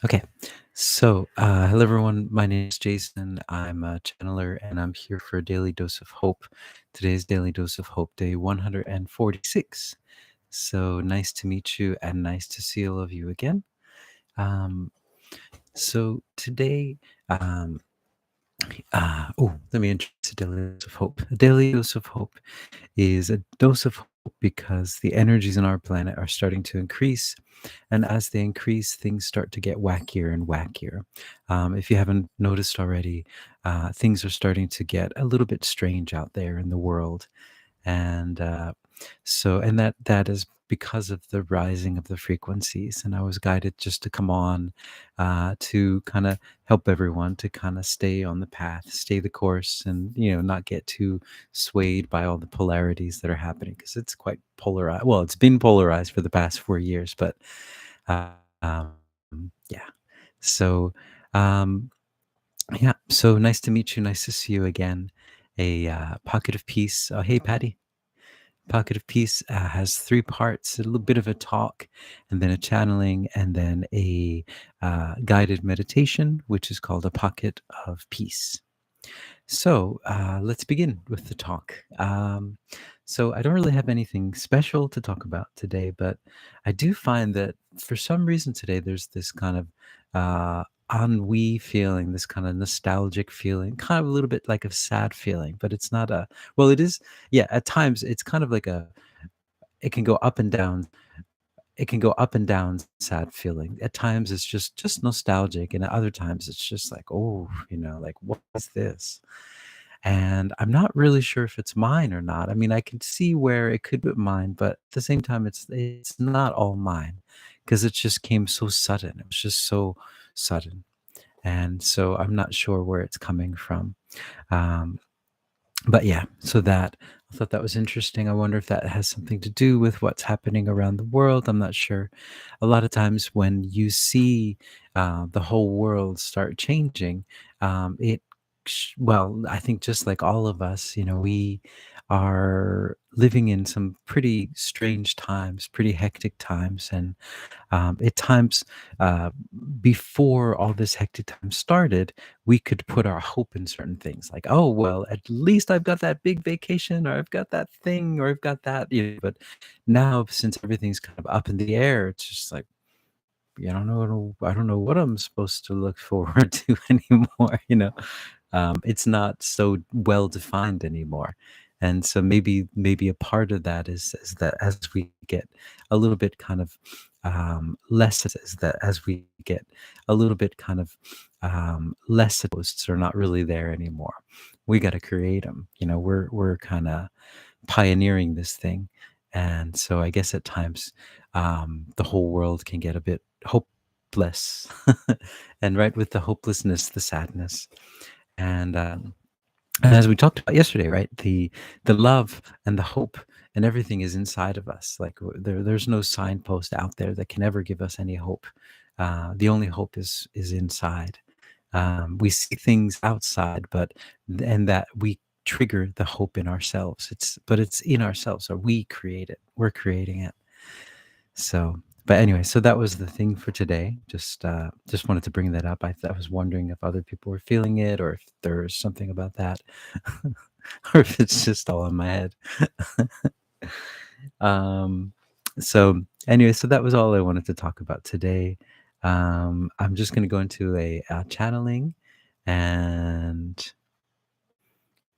Okay, hello everyone. My name is Jason. I'm a channeler and I'm here for a daily dose of hope. Today's daily dose of hope, day 146. So nice to meet you and nice to see all of you again. Um, Today, um, let me introduce a daily dose of hope. A daily dose of hope is a dose of hope because the energies in our planet are starting to increase. And as they increase, things start to get wackier and wackier. If you haven't noticed already, things are starting to get a little bit strange out there in the world. And that is because of the rising of the frequencies. And I was guided just to come on to kind of help everyone to kind of stay on the path, stay the course, and not get too swayed by all the polarities that are happening, because it's quite polarized. Well, it's been polarized for the past 4 years, but uh, um, yeah. So um, yeah. So nice to meet you. Nice to see you again. A pocket of peace. Oh, hey, Patty. Pocket of Peace has three parts: a little bit of a talk, and then a channeling, and then a guided meditation, which is called a Pocket of Peace. So let's begin with the talk. I don't really have anything special to talk about today, but I do find that for some reason today there's this kind of ennui feeling, this kind of nostalgic feeling, kind of a little bit like a sad feeling, but it's not a, well, it is, yeah, at times it's kind of like it can go up and down. It can go up and down, sad feeling. At times it's just nostalgic, and at other times it's just like, oh, like, what is this? And I'm not really sure if it's mine or not. I mean, I can see where it could be mine, but at the same time, it's not all mine, because it just came so sudden. It was just so sudden, and so I'm not sure where it's coming from. Um, but yeah, I thought that was interesting. I wonder if that has something to do with what's happening around the world. I'm not sure. A lot of times when you see the whole world start changing, well, I think just like all of us, we are living in some pretty strange times, pretty hectic times. And at times, uh, before all this hectic time started, we could put our hope in certain things, like, oh, well, at least I've got that big vacation, or I've got that thing, or I've got that. But now, since everything's kind of up in the air, it's just like, I don't know what I'm supposed to look forward to anymore. It's not so well defined anymore. And so maybe a part of that is that as we get a little bit kind of less, is that as we get a little bit kind of less posts are not really there anymore. We got to create them. We're kind of pioneering this thing. And so I guess at times the whole world can get a bit hopeless. And right with the hopelessness, the sadness. And um, and as we talked about yesterday, right, the love and the hope and everything is inside of us. Like, there's no signpost out there that can ever give us any hope. The only hope is inside. We see things outside, but and that we trigger the hope in ourselves. It's in ourselves, or we create it. We're creating it. But anyway, so that was the thing for today. Just wanted to bring that up. I was wondering if other people were feeling it, or if there's something about that, or if it's just all in my head. um, so that was all I wanted to talk about today. I'm just going to go into a channeling and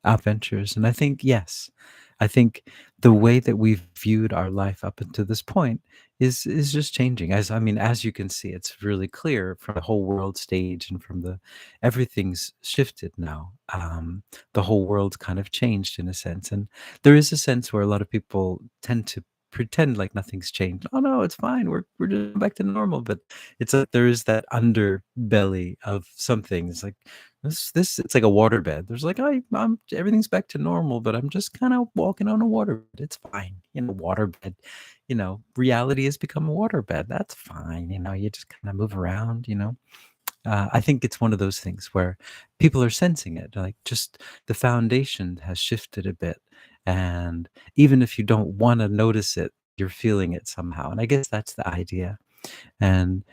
adventures. And I think, yes, I think the way that we've viewed our life up until this point is just changing. As you can see, it's really clear from the whole world stage, and from the everything's shifted now. The whole world's kind of changed in a sense. And there is a sense where a lot of people tend to pretend like nothing's changed. Oh no, it's fine. We're just back to normal. But it's like there is that underbelly of something. It's like this it's like a waterbed. There's like, I'm everything's back to normal, but I'm just kind of walking on a waterbed. It's fine. Waterbed, reality has become a waterbed. That's fine. You just kind of move around. I think it's one of those things where people are sensing it, like, just the foundation has shifted a bit. And even if you don't want to notice it, you're feeling it somehow. And I guess that's the idea. And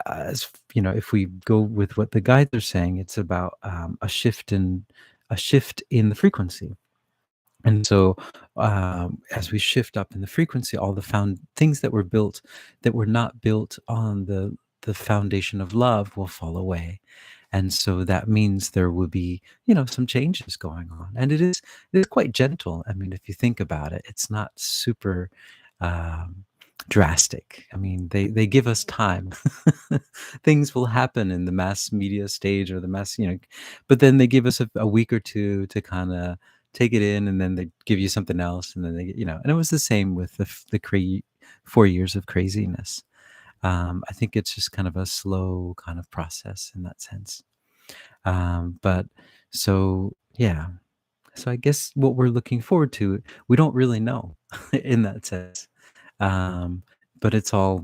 as if we go with what the guides are saying, it's about a shift in the frequency. And so, as we shift up in the frequency, all the found things that were built that were not built on the foundation of love will fall away. And so that means there will be, some changes going on. And it is quite gentle. I mean, if you think about it, it's not super um, drastic. I mean, they give us time. Things will happen in the mass media stage or the mass, but then they give us a week or two to kind of take it in, and then they give you something else, and then and it was the same with the 4 years of craziness. I think it's just kind of a slow kind of process in that sense. But so yeah, so I guess what we're looking forward to, we don't really know in that sense. Um, but it's all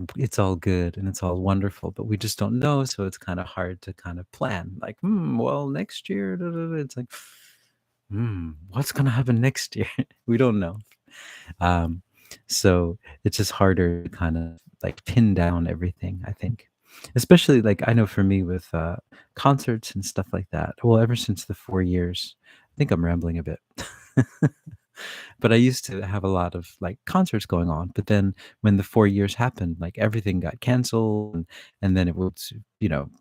good and it's all wonderful, but we just don't know, so it's kind of hard to kind of plan. Like, well, next year, da, da, da," it's like, what's gonna happen next year? We don't know. Um, so it's just harder to kind of like pin down everything, I think. Especially like I know for me with concerts and stuff like that. Well, ever since the 4 years, I think I'm rambling a bit. But I used to have a lot of like concerts going on. But then when the 4 years happened, like everything got canceled, and then it was,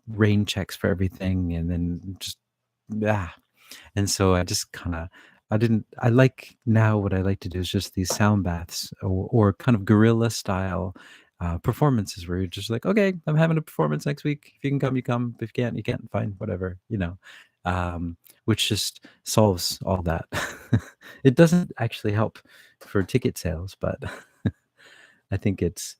rain checks for everything, and then just ah, and so I just kinda I didn't I like now what I like to do is just these sound baths, or kind of guerrilla style, performances where you're just like, "Okay, I'm having a performance next week. If you can come, you come. If you can't, you can't. Fine, whatever," which just solves all that. It doesn't actually help for ticket sales, but I think it's,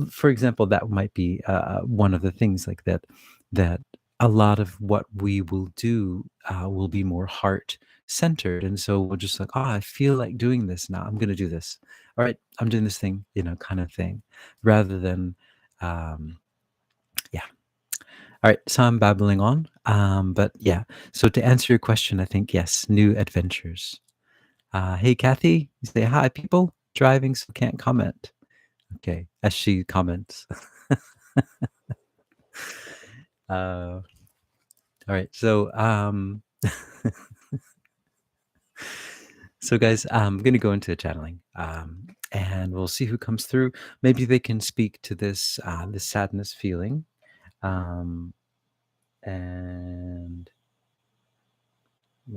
for example, that might be one of the things like that, that a lot of what we will do will be more heart centered. And so we're just like, oh, I feel like doing this now. I'm going to do this. All right, I'm doing this thing, kind of thing, rather than, um, yeah. All right, so I'm babbling on. But yeah, so to answer your question, I think, yes, new adventures. Hey, Kathy, you say hi, people. Driving, so can't comment. Okay, as she comments. Uh, all right, so guys, I'm gonna go into channeling, and we'll see who comes through. Maybe they can speak to this sadness feeling, um, and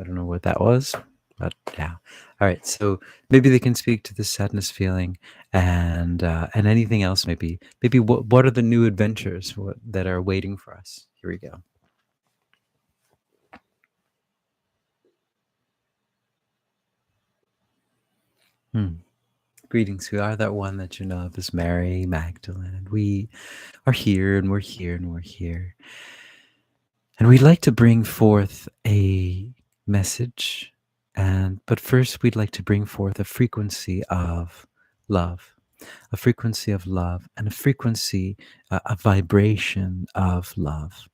I don't know what that was, but yeah. All right, so maybe they can speak to the sadness feeling, and anything else. Maybe what are the new adventures that are waiting for us? Here we go. Hmm. Greetings. We are that one that you know of as Mary Magdalene, and we are here, and we're here, and we're here, and we'd like to bring forth a message, but first we'd like to bring forth a frequency of love, a frequency of love, and a frequency, a vibration of love.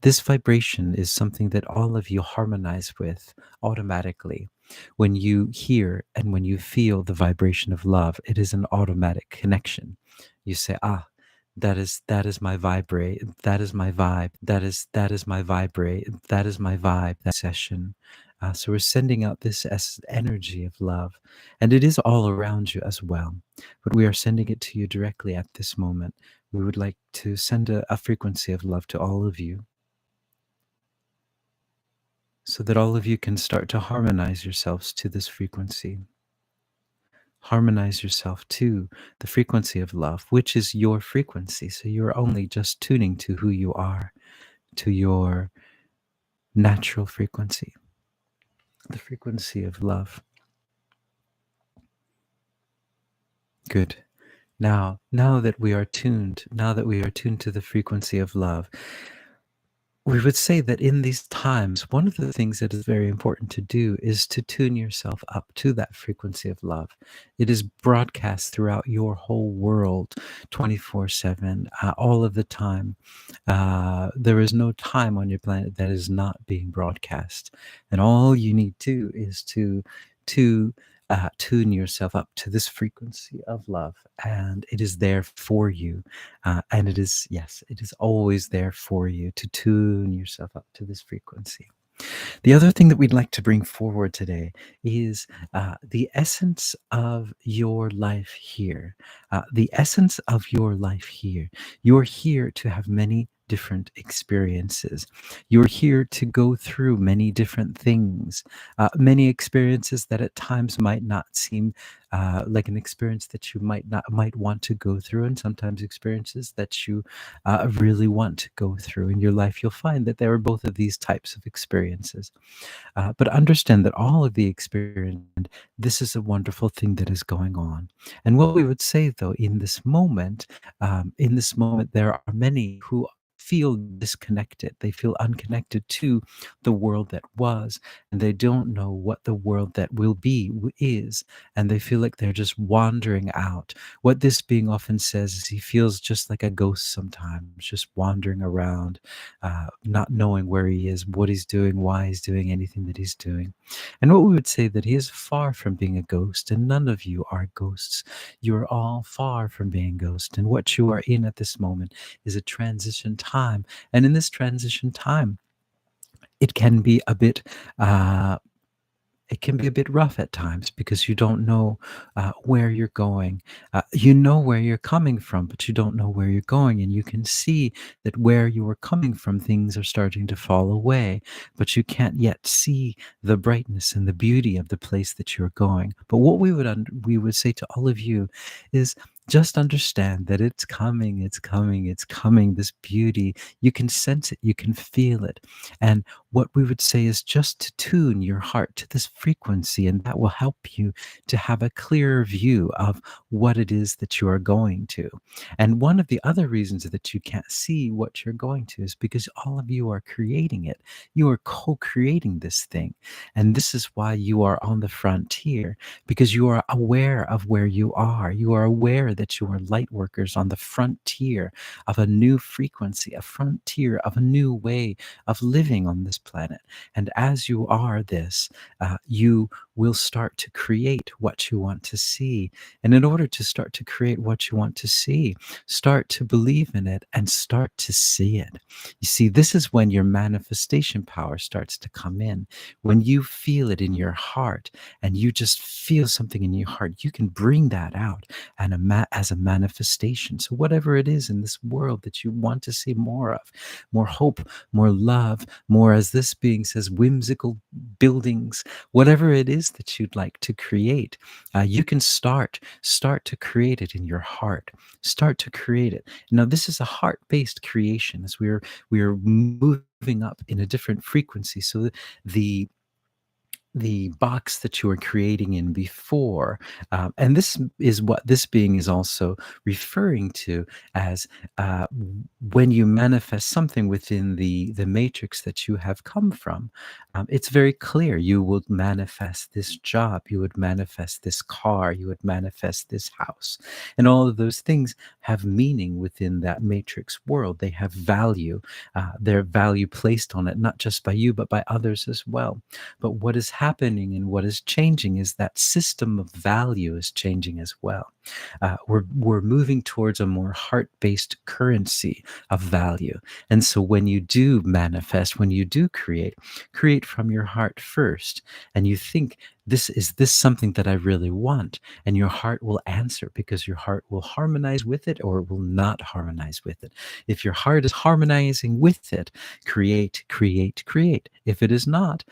This vibration is something that all of you harmonize with automatically. When you hear and when you feel the vibration of love, it is an automatic connection. You say, ah, that is my vibrate, that is my vibe, that is my vibrate, that is my vibe, that session. So we're sending out this energy of love, and it is all around you as well. But we are sending it to you directly at this moment. We would like to send a frequency of love to all of you, so that all of you can start to harmonize yourselves to this frequency. Harmonize yourself to the frequency of love, which is your frequency. So you're only just tuning to who you are, to your natural frequency, the frequency of love. Good. Now that we are tuned, to the frequency of love, we would say that in these times, one of the things that is very important to do is to tune yourself up to that frequency of love. It is broadcast throughout your whole world 24/7, all of the time. There is no time on your planet that is not being broadcast. And all you need to is to tune yourself up to this frequency of love, and it is there for you. And it is, yes, it is always there for you to tune yourself up to this frequency. The other thing that we'd like to bring forward today is the essence of your life here. The essence of your life here. You're here to have many different experiences. You're here to go through many different things, many experiences that at times might not seem like an experience that you might want to go through, and sometimes experiences that you really want to go through in your life. You'll find that there are both of these types of experiences. But understand that all of the experience, this is a wonderful thing that is going on. And what we would say, though, in this moment, there are many who feel disconnected. They feel unconnected to the world that was, and they don't know what the world that will be is, and they feel like they're just wandering out. What this being often says is he feels just like a ghost sometimes, just wandering around, not knowing where he is, what he's doing, why he's doing anything that he's doing. And what we would say that he is far from being a ghost, and none of you are ghosts. You are all far from being ghosts. And what you are in at this moment is a transition time. And in this transition time, it can be a bit uh, it can be a bit rough at times because you don't know where you're going. You know where you're coming from, but you don't know where you're going. And you can see that where you were coming from, things are starting to fall away, but you can't yet see the brightness and the beauty of the place that you're going. But what we would say to all of you is just understand that it's coming, it's coming, it's coming. This beauty, you can sense it, you can feel it. And what we would say is just to tune your heart to this frequency, and that will help you to have a clearer view of what it is that you are going to. And one of the other reasons that you can't see what you're going to is because all of you are creating it. You are co creating this thing. And this is why you are on the frontier, because you are aware of where you are. You are aware that you are light workers on the frontier of a new frequency, a frontier of a new way of living on this planet. And as you are this, you will start to create what you want to see. And in order to start to create what you want to see, start to believe in it and start to see it. You see, this is when your manifestation power starts to come in. When you feel it in your heart and you just feel something in your heart, you can bring that out and as a manifestation. So whatever it is in this world that you want to see more of, more hope, more love, more, as this being says, whimsical buildings, whatever it is that you'd like to create, you can start to create it in your heart. Start to create it. Now, this is a heart-based creation, as we are moving up in a different frequency. So the the box that you were creating in before. And this is what this being is also referring to as when you manifest something within the matrix that you have come from. It's very clear. You would manifest this job, you would manifest this car, you would manifest this house. And all of those things have meaning within that matrix world. They have value. Their value placed on it, not just by you, but by others as well. But what is happening and what is changing is that system of value is changing as well. We're moving towards a more heart-based currency of value. And so when you do manifest, when you do create from your heart first, and you think, this something that I really want? And your heart will answer, because your heart will harmonize with it or it will not harmonize with it. If your heart is harmonizing with it, create, create, create. If it is not,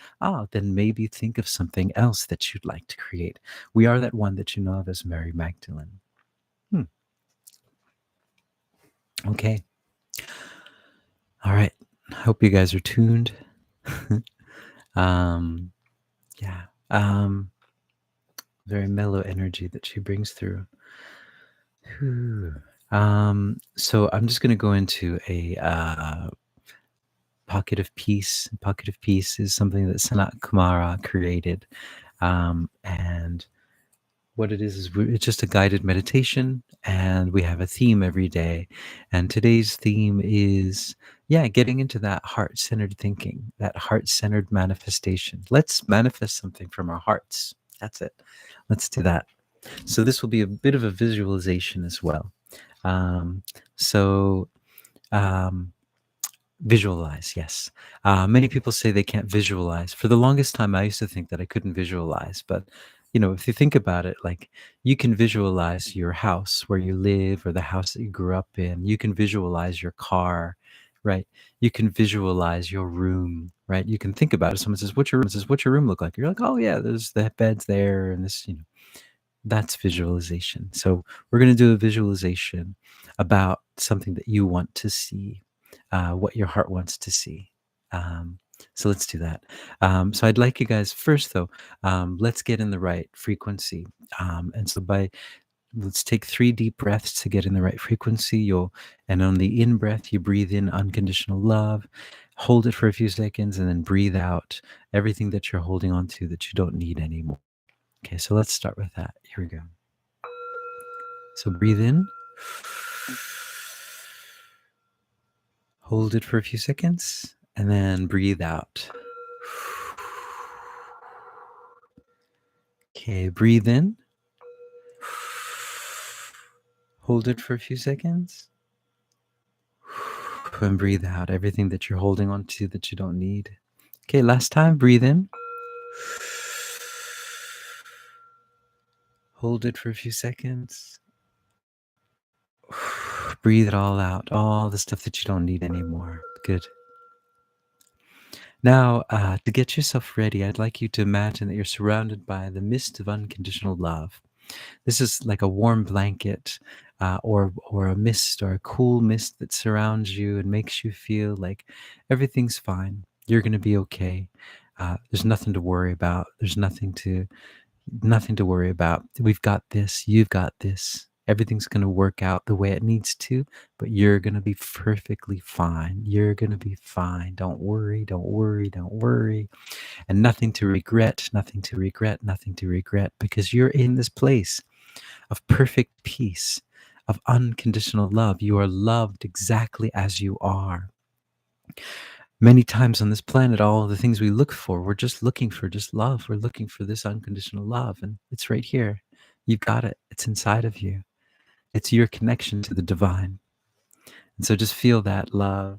then maybe think of something else that you'd like to create. We are that one that you know of as Mary Magdalene. Hmm. Okay. All right. Hope you guys are tuned. um, yeah. Very mellow energy that she brings through. Whew. So I'm just going to go into a pocket of peace. Pocket of peace is something that Sanat Kumara created. And what it is it's just a guided meditation, and we have a theme every day. And today's theme is, yeah, getting into that heart-centered thinking, that heart-centered manifestation. Let's manifest something from our hearts. That's it. Let's do that. So this will be a bit of a visualization as well. Um, so um, Visualize, yes. Many people say they can't visualize. For the longest time, I used to think that I couldn't visualize. But, if you think about it, like you can visualize your house where you live or the house that you grew up in. You can visualize your car, right? You can visualize your room, right? You can think about it. Someone says, What's your room look like? You're like, oh, yeah, there's the bed's there and this. That's visualization. So we're going to do a visualization about something that you want to see, what your heart wants to see. Um, so let's do that. So I'd like you guys first, though, let's get in the right frequency. And so let's take 3 deep breaths to get in the right frequency. And on the in breath, you breathe in unconditional love, hold it for a few seconds, and then breathe out everything that you're holding on to that you don't need anymore. Okay, so let's start with that. Here we go. So breathe in, hold it for a few seconds, and then breathe out. Okay, breathe in, hold it for a few seconds, and breathe out everything that you're holding on to that you don't need. Okay, last time, breathe in, hold it for a few seconds, breathe it all out, all the stuff that you don't need anymore. Good. Now, to get yourself ready, I'd like you to imagine that you're surrounded by the mist of unconditional love. This is like a warm blanket, or a mist, or a cool mist that surrounds you and makes you feel like everything's fine. You're going to be okay. There's nothing to worry about. There's nothing to worry about. We've got this. You've got this. Everything's going to work out the way it needs to, but you're going to be perfectly fine. You're going to be fine. Don't worry, don't worry, don't worry. And nothing to regret, nothing to regret, nothing to regret, because you're in this place of perfect peace, of unconditional love. You are loved exactly as you are. Many times on this planet, all the things we look for, we're just looking for just love. We're looking for this unconditional love, and it's right here. You've got it. It's inside of you. It's your connection to the divine. And so just feel that love.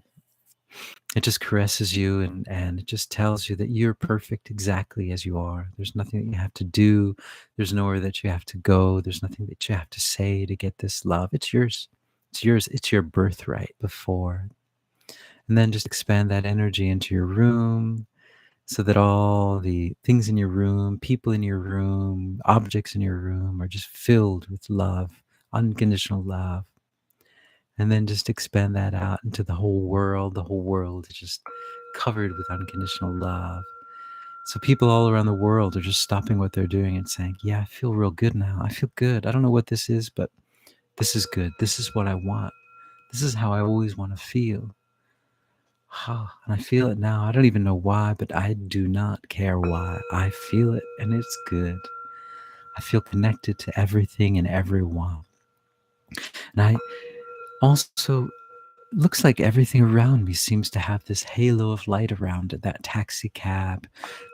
It just caresses you, and it just tells you that you're perfect exactly as you are. There's nothing that you have to do. There's nowhere that you have to go. There's nothing that you have to say to get this love. It's yours. It's yours. It's your birthright before. And then just expand that energy into your room so that all the things in your room, people in your room, objects in your room are just filled with love, unconditional love. And then just expand that out into the whole world. The whole world is just covered with unconditional love. So people all around the world are just stopping what they're doing and saying, yeah, I feel real good now. I feel good. I don't know what this is, but this is good. This is what I want. This is how I always want to feel. And I feel it now. I don't even know why, but I do not care why. I feel it, and it's good. I feel connected to everything and everyone. And I also, looks like everything around me seems to have this halo of light around it. That taxi cab,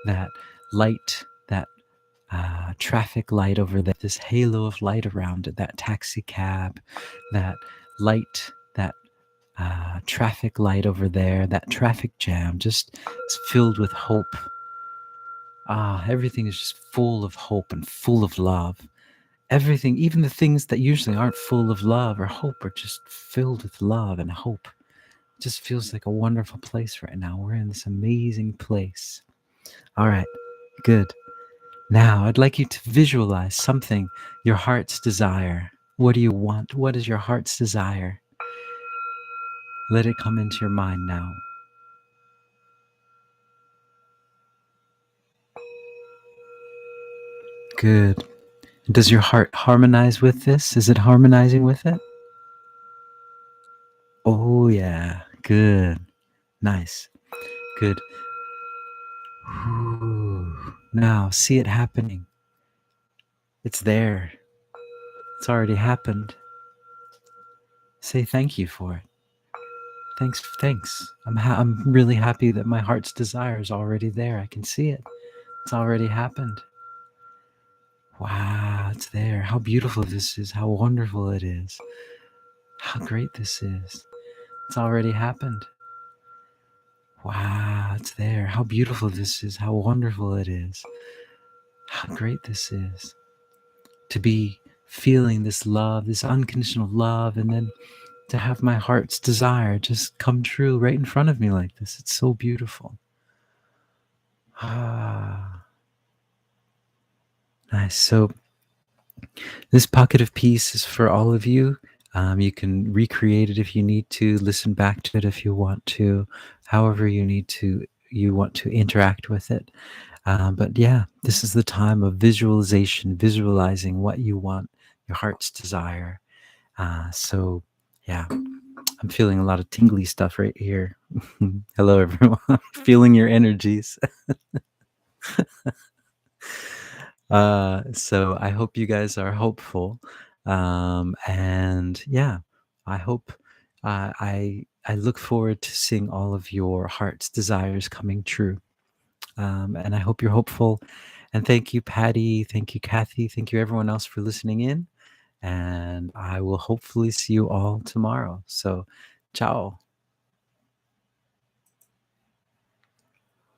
that light, that traffic light over there, this halo of light around it. That taxi cab, that light, that traffic light over there, that traffic jam, just is filled with hope. Everything is just full of hope and full of love. Everything, even the things that usually aren't full of love or hope, are just filled with love and hope. It just feels like a wonderful place right now. We're in this amazing place. All right, good. Now, I'd like you to visualize something, your heart's desire. What do you want? What is your heart's desire? Let it come into your mind now. Good. Does your heart harmonize with this? Is it harmonizing with it? Oh, yeah. Good. Nice. Good. Now, see it happening. It's there. It's already happened. Say thank you for it. Thanks. I'm really happy that my heart's desire is already there. I can see it. It's already happened. Wow, it's there. How beautiful this is. How wonderful it is. How great this is. It's already happened. Wow, it's there. How beautiful this is. How wonderful it is. How great this is. To be feeling this love, this unconditional love, and then to have my heart's desire just come true right in front of me like this. It's so beautiful. Ah, nice. So this pocket of peace is for all of you. You can recreate it if you need to, listen back to it if you want to, however you want to interact with it. But yeah, this is the time of visualization, visualizing what you want, your heart's desire. So yeah, I'm feeling a lot of tingly stuff right here. Hello, everyone. Feeling your energies. So I hope you guys are hopeful. And yeah, I hope I look forward to seeing all of your heart's desires coming true. And I hope you're hopeful. And thank you, Patty. Thank you, Kathy. Thank you, everyone else, for listening in. And I will hopefully see you all tomorrow. So, ciao.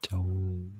Ciao.